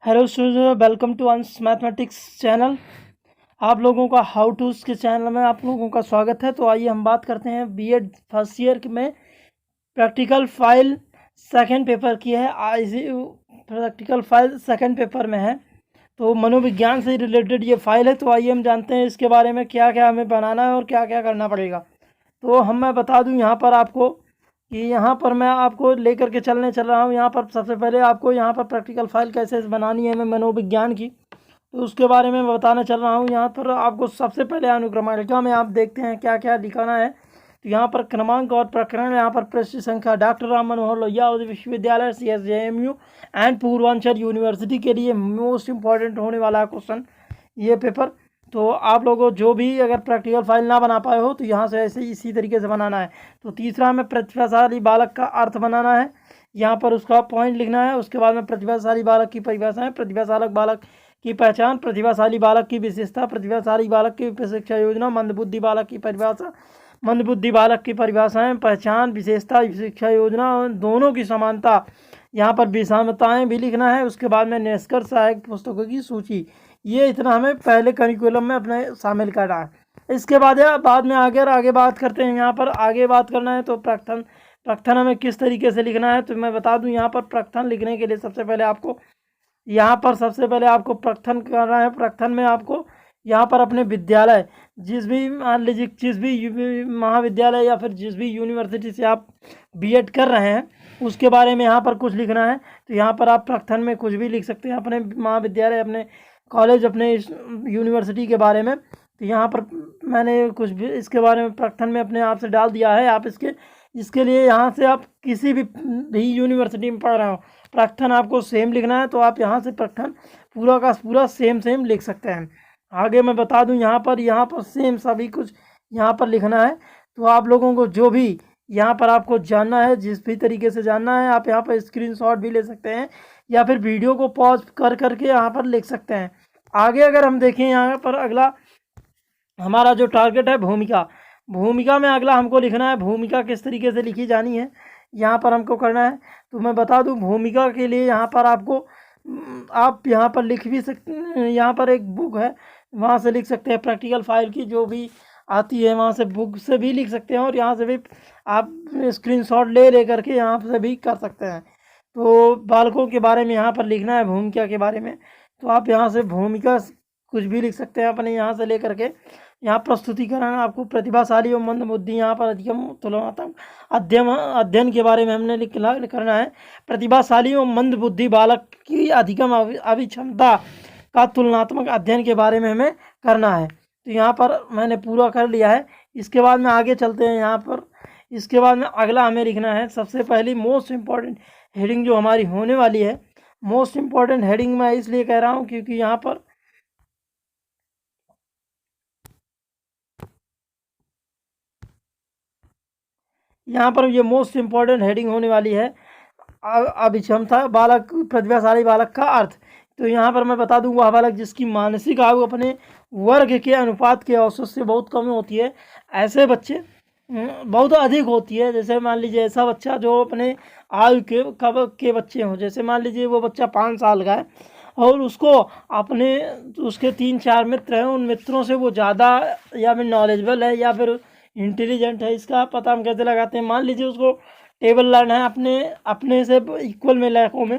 Hello student, welcome to अंश mathematics channel. आप लोगों का हाउ टूस के चैनल में आप लोगों का स्वागत है। तो आइए हम बात करते हैं बीएड फर्स्ट ईयर में प्रैक्टिकल फाइल सेकंड पेपर की है। प्रैक्टिकल फाइल सेकंड पेपर में है, तो मनोविज्ञान से रिलेटेड ये फाइल है। तो आइए हम जानते हैं इसके बारे में क्या क्या हमें बनाना है और क्या क्या करना पड़ेगा। तो मैं बता दूं यहाँ पर आपको कि यहाँ पर मैं आपको लेकर के चल रहा हूँ। यहाँ पर सबसे पहले आपको यहाँ पर प्रैक्टिकल फाइल कैसे बनानी है मैं मनोविज्ञान की, तो उसके बारे में बताना चल रहा हूँ। यहाँ पर आपको सबसे पहले अनुक्रमणिका में आप देखते हैं क्या क्या लिखाना है। तो यहाँ पर क्रमांक और प्रकरण, यहाँ पर पृष्ठ संख्या, डॉक्टर राम मनोहर लोहिया विश्वविद्यालय CSJMU एंड पूर्वांचल यूनिवर्सिटी के लिए मोस्ट इम्पॉर्टेंट होने वाला क्वेश्चन ये पेपर। तो आप लोगों जो भी अगर प्रैक्टिकल फाइल ना बना पाए हो तो यहाँ से ऐसे इसी तरीके से बनाना है। तो तीसरा में प्रतिभाशाली बालक का अर्थ बनाना है, यहाँ पर उसका पॉइंट लिखना है। उसके बाद में प्रतिभाशाली बालक की परिभाषाएं, प्रतिभाशाली बालक की पहचान, प्रतिभाशाली बालक की विशेषता, प्रतिभाशाली बालक की शिक्षा योजना, मंदबुद्धि बालक की परिभाषा, मंदबुद्धि बालक की परिभाषाएं, पहचान, विशेषता, शिक्षा योजना, दोनों की समानता, यहाँ पर विषमताएं भी लिखना है। उसके बाद में निष्कर्ष सहायक पुस्तकों की सूची, ये इतना हमें पहले करिकुलम में अपने शामिल करना है। इसके बाद में आगे बात करते हैं। यहाँ पर आगे बात करना है तो प्रकथन हमें किस तरीके से लिखना है। तो मैं बता दूं यहाँ पर प्रकथन लिखने के लिए सबसे पहले आपको प्रकथन करना है। प्रकथन में आपको यहाँ पर अपने विद्यालय, जिस भी मान लीजिए जिस भी महाविद्यालय या फिर जिस भी यूनिवर्सिटी से आप बीएड कर रहे हैं उसके बारे में यहाँ पर कुछ लिखना है। तो यहाँ पर आप प्रकथन में कुछ भी लिख सकते हैं, अपने महाविद्यालय, अपने कॉलेज, अपने यूनिवर्सिटी के बारे में। तो यहाँ पर मैंने कुछ भी इसके बारे में प्रकथन में अपने आप से डाल दिया है। आप इसके लिए यहाँ से आप किसी भी यूनिवर्सिटी में पढ़ रहे हो, प्रकथन आपको सेम लिखना है। तो आप यहाँ से प्रकथन पूरा का पूरा सेम लिख सकते हैं। आगे मैं बता दूं यहाँ पर सेम सभी कुछ यहाँ पर लिखना है। तो आप लोगों को जो भी यहाँ पर आपको जानना है, जिस भी तरीके से जानना है, आप यहाँ पर स्क्रीनशॉट भी ले सकते हैं या फिर वीडियो को पॉज कर करके यहाँ पर लिख सकते हैं। आगे अगर हम देखें यहाँ पर अगला हमारा जो टारगेट है भूमिका में अगला हमको लिखना है भूमिका किस तरीके से लिखी जानी है, यहाँ पर हमको करना है। तो मैं बता दूं भूमिका के लिए यहाँ पर आपको आप यहाँ पर लिख भी सकते हैं। यहाँ पर एक बुक है, वहाँ से लिख सकते हैं। प्रैक्टिकल फाइल की जो भी आती है वहाँ से बुक से भी लिख सकते हैं और यहाँ से भी आप स्क्रीनशॉट ले करके यहाँ से भी कर सकते हैं। तो बालकों के बारे में यहाँ पर लिखना है, भूमिका के बारे में। तो आप यहाँ से भूमिका कुछ भी लिख सकते हैं अपने यहाँ से ले करके। यहाँ प्रस्तुतिकरण आपको प्रतिभाशाली और मंदबुद्धि, यहाँ पर अधिगम तुलनात्मक अध्ययन के बारे में हमने करना है। प्रतिभाशाली और मंदबुद्धि बालक की अधिगम अभिक्षमता का तुलनात्मक अध्ययन के बारे में हमें करना है। तो यहाँ पर मैंने पूरा कर लिया है। इसके बाद में आगे चलते हैं। यहाँ पर इसके बाद में अगला हमें लिखना है सबसे पहली मोस्ट इम्पॉर्टेंट हेडिंग जो हमारी होने वाली है। मोस्ट इम्पॉर्टेंट हेडिंग मैं इसलिए कह रहा हूँ क्योंकि यहाँ पर ये मोस्ट इम्पॉर्टेंट हेडिंग होने वाली है अभिक्षमता बालक, प्रतिभाशाली बालक का अर्थ। तो यहाँ पर मैं बता दूं वह बालक जिसकी मानसिक आयु अपने वर्ग के अनुपात के औसत से बहुत कम होती है, ऐसे बच्चे बहुत अधिक होती है। जैसे मान लीजिए ऐसा बच्चा जो अपने आयु के बच्चे हों, जैसे मान लीजिए वो बच्चा 5 साल का है और उसके 3-4 मित्र हैं, उन मित्रों से वो ज़्यादा या फिर नॉलेजेबल है या फिर इंटेलिजेंट है, इसका पता हम कैसे लगाते हैं। मान लीजिए उसको टेबल लर्न है अपने से इक्वल में लड़कों में,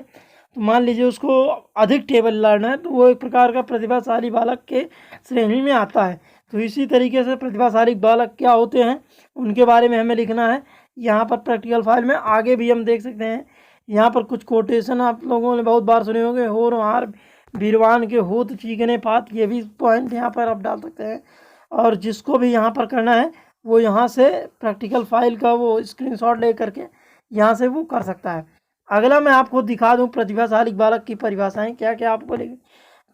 तो मान लीजिए उसको अधिक टेबल लर्न है, तो वो एक प्रकार का प्रतिभाशाली बालक के श्रेणी में आता है। तो इसी तरीके से प्रतिभाशाली बालक क्या होते हैं उनके बारे में हमें लिखना है। यहाँ पर प्रैक्टिकल फाइल में आगे भी हम देख सकते हैं। यहाँ पर कुछ कोटेशन आप लोगों ने बहुत बार सुने होंगे, होर हार बीरवान के होत चीखने पात, ये भी पॉइंट यहाँ पर आप डाल सकते हैं। और जिसको भी यहाँ पर करना है वो यहाँ से प्रैक्टिकल फाइल का वो स्क्रीनशॉट ले करके यहाँ से वो कर सकता है। अगला मैं आपको दिखा दूँ प्रतिभाशाली बालक की परिभाषाएं क्या क्या आपको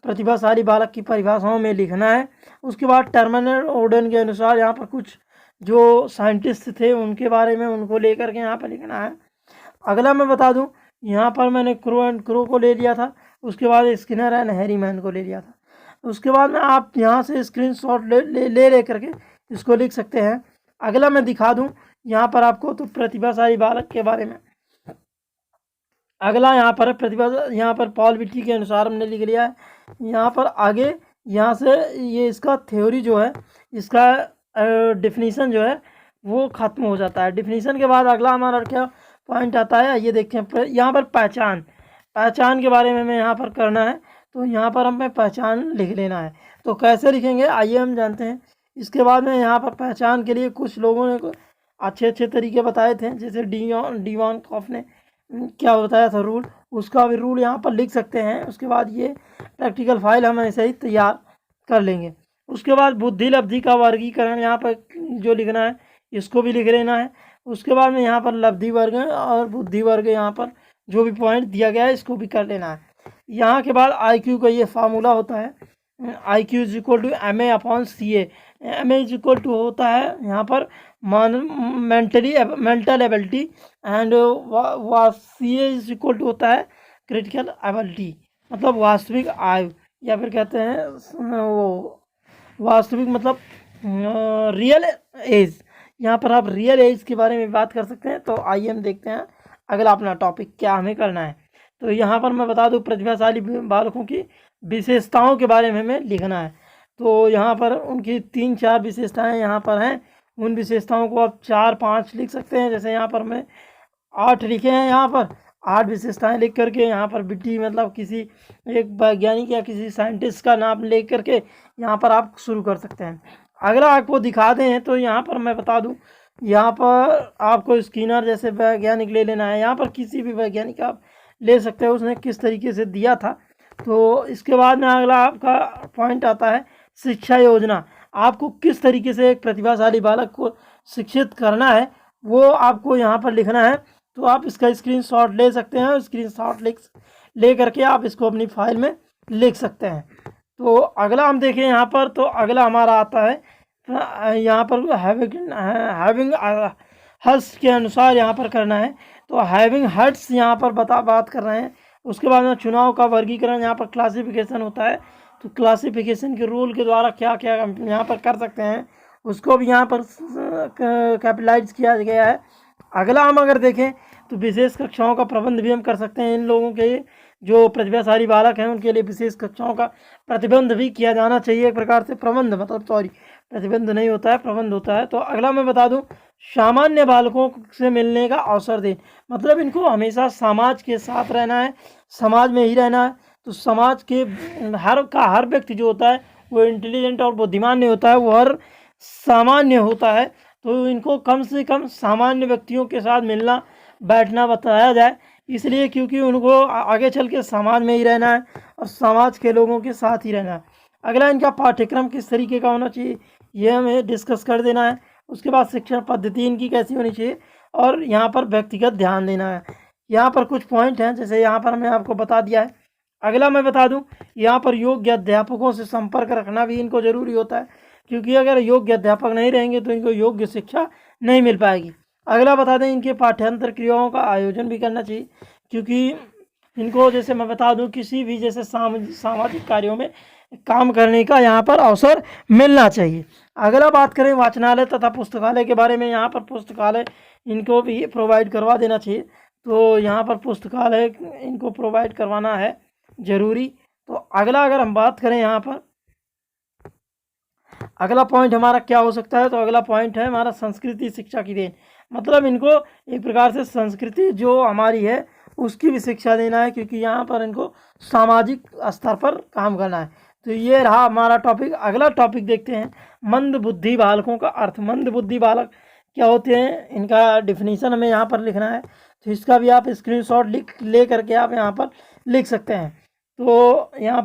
प्रतिभाशाली बालक की परिभाषाओं में लिखना है। उसके बाद टर्मिनल ऑर्डर के अनुसार यहाँ पर कुछ जो साइंटिस्ट थे उनके बारे में उनको लेकर के यहाँ पर लिखना है। अगला मैं बता दूं यहाँ पर मैंने क्रो को ले लिया था, उसके बाद स्किनर एंड हैरीमैन को ले लिया था। उसके बाद में आप यहाँ से स्क्रीनशॉट ले करके इसको लिख सकते हैं। अगला मैं दिखा दूं यहाँ पर आपको तो प्रतिभाशाली बालक के बारे में। अगला यहाँ पर प्रतिभा, यहाँ पर पॉल विट्टी के अनुसार हमने लिख लिया है। यहाँ पर आगे यहाँ से ये इसका थ्योरी जो है, इसका डिफिनीसन जो है वो ख़त्म हो जाता है। डिफिनीसन के बाद अगला हमारा क्या पॉइंट आता है, ये देखें यहाँ पर पहचान के बारे में हमें यहाँ पर करना है। तो यहाँ पर हमें पहचान लिख लेना है। तो कैसे लिखेंगे आइए हम जानते हैं। इसके बाद में यहाँ पर पहचान के लिए कुछ लोगों ने अच्छे तरीके बताए थे, जैसे डी वॉन कॉफ ने क्या बताया था रूल, उसका भी रूल यहाँ पर लिख सकते हैं। उसके बाद ये प्रैक्टिकल फाइल हम ऐसे ही तैयार कर लेंगे। उसके बाद बुद्धि लब्धि का वर्गीकरण यहाँ पर जो लिखना है इसको भी लिख लेना है। उसके बाद में यहाँ पर लब्धि वर्ग और बुद्धि वर्ग यहाँ पर जो भी पॉइंट दिया गया है इसको भी कर लेना है। यहाँ के बाद IQ का ये फार्मूला होता है, IQ is equal to MA/CA। MA is equal to होता है यहाँ पर mental ability and CA is equal to होता है क्रिटिकल एबिलिटी, मतलब वास्तविक आयु, या फिर कहते हैं वो वास्तविक मतलब रियल एज। यहाँ पर आप रियल एज के बारे में बात कर सकते हैं। तो आइए हम देखते हैं अगला अपना टॉपिक क्या हमें करना है। तो यहाँ पर मैं बता दूँ प्रतिभाशाली बालकों की विशेषताओं के बारे में हमें लिखना है। तो यहाँ पर उनकी 3-4 विशेषताएं यहाँ पर हैं। उन विशेषताओं को आप 4-5 लिख सकते हैं। जैसे यहाँ पर मैं 8 लिखे हैं, यहाँ पर 8 विशेषताएं लिख करके यहाँ पर बिट्टी मतलब किसी एक वैज्ञानिक या किसी साइंटिस्ट का नाम ले करके यहाँ पर आप शुरू कर सकते हैं। अगला आपको दिखा दें तो यहाँ पर मैं बता दूँ, यहाँ पर आपको स्किनर जैसे वैज्ञानिक ले लेना है। यहाँ पर किसी भी वैज्ञानिक आप ले सकते हैं, उसने किस तरीके से दिया था। तो इसके बाद में अगला आपका पॉइंट आता है शिक्षा योजना। आपको किस तरीके से एक प्रतिभाशाली बालक को शिक्षित करना है वो आपको यहाँ पर लिखना है। तो आप इसका स्क्रीनशॉट ले सकते हैं। स्क्रीनशॉट ले करके आप इसको अपनी फाइल में लिख सकते हैं। तो अगला हम देखें यहाँ पर, तो अगला हमारा आता है यहाँ पर हैविंग हर्ट्स के अनुसार यहाँ पर करना है। तो हैविंग हर्ट्स यहाँ पर बात कर रहे हैं। उसके बाद में चुनाव का वर्गीकरण, यहाँ पर क्लासिफिकेशन होता है। तो क्लासिफिकेशन के रूल के द्वारा क्या क्या यहाँ पर कर सकते हैं उसको भी यहाँ पर कैपिटलाइज किया गया है। अगला हम अगर देखें तो विशेष कक्षाओं का प्रबंध भी हम कर सकते हैं। इन लोगों के जो प्रतिभाशाली बालक हैं उनके लिए विशेष कक्षाओं का प्रतिबंध भी किया जाना चाहिए। एक प्रकार से प्रबंध मतलब प्रतिबंध नहीं होता है, प्रबंध होता है। तो अगला मैं बता दूं सामान्य बालकों से मिलने का अवसर दें, मतलब इनको हमेशा समाज के साथ रहना है, समाज में ही रहना है। तो समाज के हर व्यक्ति जो होता है वो इंटेलिजेंट और बुद्धिमान नहीं होता है, वो हर सामान्य होता है। तो इनको कम से कम सामान्य व्यक्तियों के साथ मिलना बैठना बताया जाए, इसलिए क्योंकि उनको आगे चल के समाज में ही रहना है और समाज के लोगों के साथ ही रहना है। अगला इनका पाठ्यक्रम किस तरीके का होना चाहिए ये हमें डिस्कस कर देना है। उसके बाद शिक्षा पद्धति इनकी कैसी होनी चाहिए और यहाँ पर व्यक्तिगत ध्यान देना है। यहाँ पर कुछ पॉइंट हैं, जैसे यहाँ पर हमने आपको बता दिया है। अगला मैं बता दूं यहाँ पर योग्य अध्यापकों से संपर्क रखना भी इनको ज़रूरी होता है, क्योंकि अगर योग्य अध्यापक नहीं रहेंगे तो इनको योग्य शिक्षा नहीं मिल पाएगी। अगला बता दें इनके पाठ्यांतर क्रियाओं का आयोजन भी करना चाहिए, क्योंकि इनको जैसे मैं बता दूं किसी भी जैसे सामाजिक कार्यों में काम करने का यहाँ पर अवसर मिलना चाहिए। अगला बात करें वाचनालय तथा पुस्तकालय के बारे में, यहाँ पर पुस्तकालय इनको भी प्रोवाइड करवा देना चाहिए। तो यहाँ पर पुस्तकालय इनको प्रोवाइड करवाना है ज़रूरी। तो अगला अगर हम बात करें यहाँ पर अगला पॉइंट हमारा क्या हो सकता है, तो अगला पॉइंट है हमारा संस्कृति शिक्षा की देन, मतलब इनको एक प्रकार से संस्कृति जो हमारी है उसकी भी शिक्षा देना है, क्योंकि यहाँ पर इनको सामाजिक स्तर पर काम करना है। तो ये रहा हमारा टॉपिक। अगला टॉपिक देखते हैं मंद बुद्धि बालकों का अर्थ। मंद बुद्धि बालक क्या होते हैं, इनका डिफिनीशन हमें यहाँ पर लिखना है। तो इसका भी आप स्क्रीनशॉट ले करके आप यहाँ पर लिख सकते हैं। तो यहाँ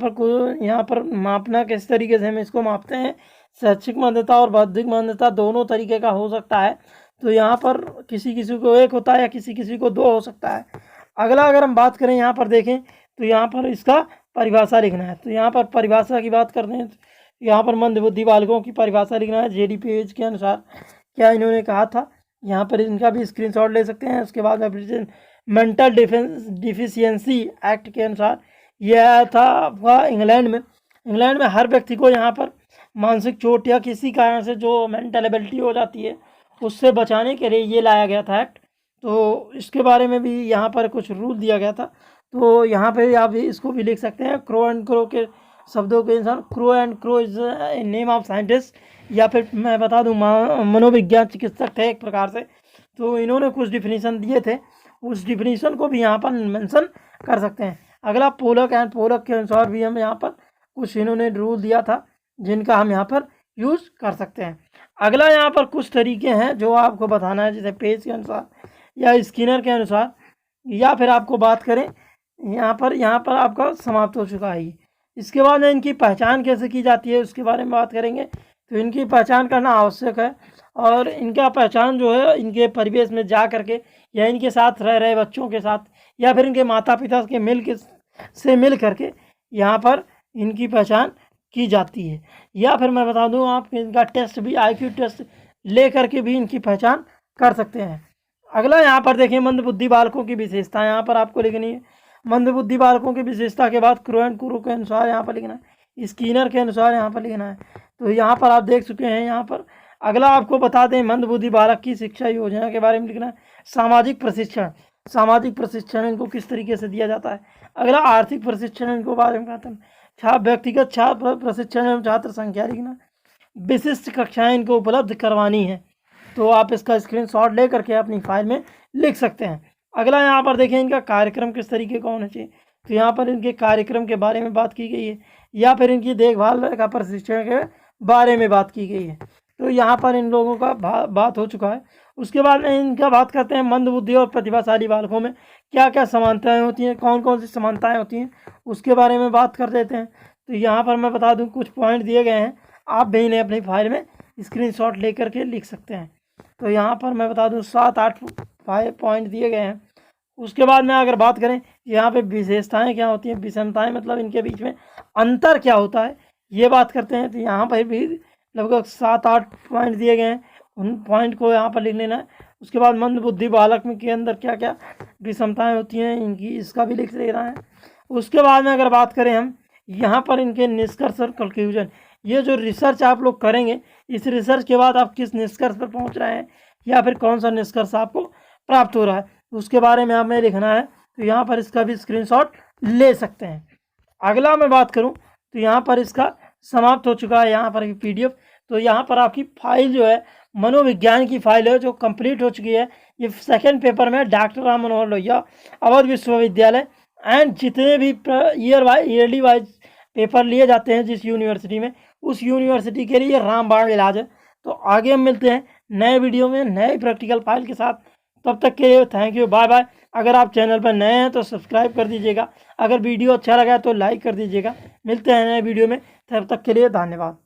पर मापना किस तरीके से हम इसको मापते हैं, शैक्षिक मान्यता और बौद्धिक मान्यता दोनों तरीके का हो सकता है। तो यहाँ पर किसी किसी को 1 होता है या किसी किसी को 2 हो सकता है। अगला अगर हम बात करें यहाँ पर देखें तो यहाँ पर इसका परिभाषा लिखना है। तो यहाँ पर परिभाषा की बात करते हैं तो यहाँ पर मंद बुद्धि बालकों की परिभाषा लिखना है JDPH के अनुसार क्या इन्होंने कहा था। यहाँ पर इनका भी स्क्रीनशॉट ले सकते हैं। उसके बाद मेंटल डिफिशियंसी एक्ट के अनुसार यह था इंग्लैंड में हर व्यक्ति को यहाँ पर मानसिक चोट या किसी कारण से जो मेंटल एबिलिटी हो जाती है उससे बचाने के लिए ये लाया गया था एक्ट। तो इसके बारे में भी यहाँ पर कुछ रूल दिया गया था। तो यहाँ पे आप इसको भी लिख सकते हैं, क्रो एंड क्रो के शब्दों के इंसान, crow and crow is a name of scientist, या फिर मैं बता दूँ मनोविज्ञान चिकित्सक थे एक प्रकार से। तो इन्होंने कुछ डिफिनीशन दिए थे, उस डिफिनीशन को भी यहाँ पर मेंशन कर सकते हैं। अगला पोलक एंड पोलक के अनुसार भी हम यहाँ पर कुछ इन्होंने रूल दिया था जिनका हम यहाँ पर यूज़ कर सकते हैं। अगला यहाँ पर कुछ तरीके हैं जो आपको बताना है, जैसे पेज के अनुसार या स्किनर के अनुसार, या फिर आपको बात करें यहाँ पर आपका समाप्त हो चुका है ये। इसके बाद में इनकी पहचान कैसे की जाती है उसके बारे में बात करेंगे। तो इनकी पहचान करना आवश्यक है, और इनका पहचान जो है इनके परिवेश में जा करके या इनके साथ रह रहे बच्चों के साथ या फिर इनके माता पिता के मिल करके यहाँ पर इनकी पहचान की जाती है। या फिर मैं बता दूं आप इनका टेस्ट भी IQ टेस्ट ले करके भी इनकी पहचान कर सकते हैं। अगला यहाँ पर देखिए मंदबुद्धि बालकों की विशेषता यहाँ पर आपको लिखनी है। मंदबुद्धि बालकों की विशेषता के बाद क्रो एंड क्रो के अनुसार यहाँ पर लिखना है, स्किनर के अनुसार यहाँ पर लिखना है। तो यहाँ पर आप देख चुके हैं। यहाँ पर अगला आपको बता दें मंदबुद्धि बालक की शिक्षा योजना के बारे में लिखना है। सामाजिक प्रशिक्षण इनको किस तरीके से दिया जाता है। अगला आर्थिक प्रशिक्षण इनको बारे में कहते हैं। व्यक्तिगत छात्र प्रशिक्षण एवं छात्र संख्या लिखना। विशिष्ट कक्षाएं इनको उपलब्ध करवानी है। तो आप इसका स्क्रीनशॉट ले करके अपनी फाइल में लिख सकते हैं। अगला यहाँ पर देखें इनका कार्यक्रम किस तरीके का होना चाहिए। तो यहाँ पर इनके कार्यक्रम के बारे में बात की गई है, या फिर इनकी देखभाल का प्रशिक्षण के बारे में बात की गई है। तो यहाँ पर इन लोगों का बात हो चुका है। उसके बाद में इनका बात करते हैं मंदबुद्धि और प्रतिभाशाली बालकों में क्या क्या समानताएं होती हैं, कौन कौन सी समानताएं होती हैं, उसके बारे में बात कर देते हैं। तो यहाँ पर मैं बता दूँ कुछ पॉइंट दिए गए हैं, आप भी इन्हें अपनी फाइल में स्क्रीनशॉट ले करके लिख सकते हैं। तो यहाँ पर मैं बता दूँ 7-8 पॉइंट दिए गए हैं। उसके बाद में अगर बात करें यहाँ पे विशेषताएं क्या होती हैं, विषमताएं मतलब इनके बीच में अंतर क्या होता है, ये बात करते हैं। तो यहाँ पर भी लगभग 7-8 पॉइंट दिए गए हैं, उन पॉइंट को यहाँ पर लिख लेना है। उसके बाद मंदबुद्धि बालक में के अंदर क्या क्या विषमताएं होती हैं इनकी, इसका भी लिख लेना है। उसके बाद में अगर बात करें हम यहाँ पर इनके निष्कर्ष और कंक्लूजन, ये जो रिसर्च आप लोग करेंगे, इस रिसर्च के बाद आप किस निष्कर्ष पर पहुँच रहे हैं या फिर कौन सा निष्कर्ष आपको प्राप्त हो रहा है, उसके बारे में हमें लिखना है। तो यहाँ पर इसका भी स्क्रीनशॉट ले सकते हैं। अगला मैं बात करूँ तो यहाँ पर इसका समाप्त हो चुका है यहाँ पर PDF। तो यहाँ पर आपकी फाइल जो है मनोविज्ञान की फाइल है जो कंप्लीट हो चुकी है। ये सेकंड पेपर में डॉक्टर राम मनोहर लोहिया अवध विश्वविद्यालय एंड जितने भी ईयरली वाइज पेपर लिए जाते हैं जिस यूनिवर्सिटी में, उस यूनिवर्सिटी के लिए रामबाण इलाज है। तो आगे हम मिलते हैं नए वीडियो में नए प्रैक्टिकल फाइल के साथ। तब तक के लिए थैंक यू, बाय बाय। अगर आप चैनल पर नए हैं तो सब्सक्राइब कर दीजिएगा, अगर वीडियो अच्छा लगा तो लाइक कर दीजिएगा। मिलते हैं नए वीडियो में, तब तक के लिए धन्यवाद।